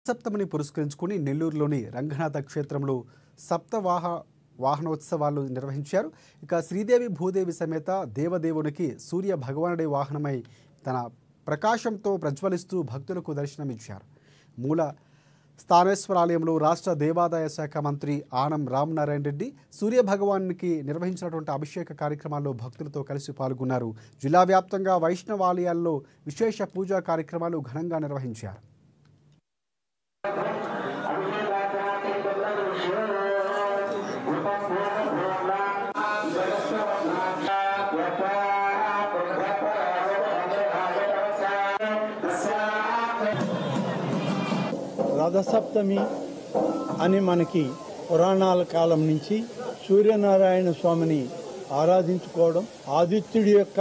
సప్తమిని పురస్కరించుకుని నెల్లూరులోని రంగనాథ క్షేత్రంలో వాహనోత్సవాలు నిర్వహించారు. ఇక శ్రీదేవి భూదేవి సమేత దేవదేవునికి సూర్య భగవానుడి వాహనమై తన ప్రకాశంతో ప్రజ్వలిస్తూ భక్తులకు దర్శనమిచ్చారు. మూల స్థానేశ్వరాలయంలో రాష్ట్ర దేవాదాయ శాఖ మంత్రి ఆనం రామనారాయణ రెడ్డి సూర్య భగవానునికి నిర్వహించినటువంటి అభిషేక కార్యక్రమాల్లో భక్తులతో కలిసి పాల్గొన్నారు. జిల్లా వ్యాప్తంగా వైష్ణవాలయాల్లో విశేష పూజా కార్యక్రమాలు ఘనంగా నిర్వహించారు. రథసప్తమి అని మనకి పురాణాల కాలం నుంచి సూర్యనారాయణ స్వామిని ఆరాధించుకోవడం, ఆదిత్యుడి యొక్క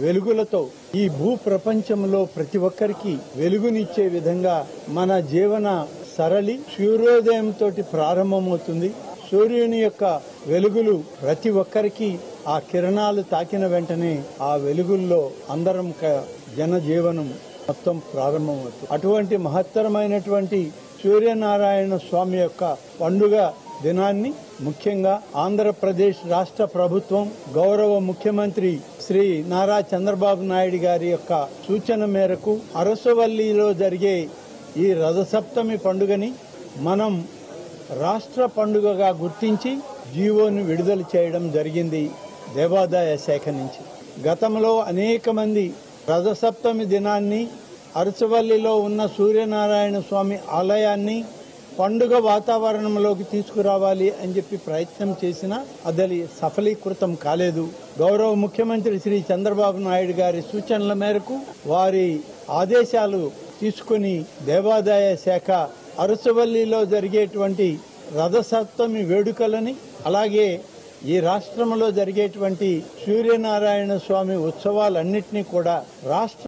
వెలుగులతో ఈ భూ ప్రపంచంలో ప్రతి ఒక్కరికి వెలుగునిచ్చే విధంగా మన జీవన సరళి సూర్యోదయంతో ప్రారంభమవుతుంది. సూర్యుని యొక్క వెలుగులు ప్రతి ఒక్కరికి ఆ కిరణాలు తాకిన వెంటనే ఆ వెలుగుల్లో అందరం జనజీవనం మొత్తం ప్రారంభమవుతుంది. అటువంటి మహత్తరమైనటువంటి సూర్యనారాయణ స్వామి యొక్క పండుగ దినాన్ని ముఖ్యంగా ఆంధ్రప్రదేశ్ రాష్ట్ర ప్రభుత్వం గౌరవ ముఖ్యమంత్రి శ్రీ నారా చంద్రబాబు నాయుడు గారి యొక్క సూచన మేరకు అరసవల్లిలో జరిగే ఈ రథసప్తమి పండుగని మనం రాష్ట్ర పండుగగా గుర్తించి జీవోను విడుదల చేయడం జరిగింది దేవాదాయ శాఖ నుంచి. గతంలో అనేక మంది రథసప్తమి దినాన్ని అరసవల్లిలో ఉన్న సూర్యనారాయణ స్వామి ఆలయాన్ని పండుగ వాతావరణంలోకి తీసుకురావాలి అని చెప్పి ప్రయత్నం చేసినా అది సఫలీకృతం కాలేదు. గౌరవ ముఖ్యమంత్రి శ్రీ చంద్రబాబు నాయుడు గారి సూచనల మేరకు వారి ఆదేశాలు తీసుకుని దేవాదాయ శాఖ అరసవల్లిలో జరిగేటువంటి రథసప్తమి వేడుకలని అలాగే ఈ రాష్ట్రంలో జరిగేటువంటి సూర్యనారాయణ స్వామి ఉత్సవాలన్నింటినీ కూడా రాష్ట్ర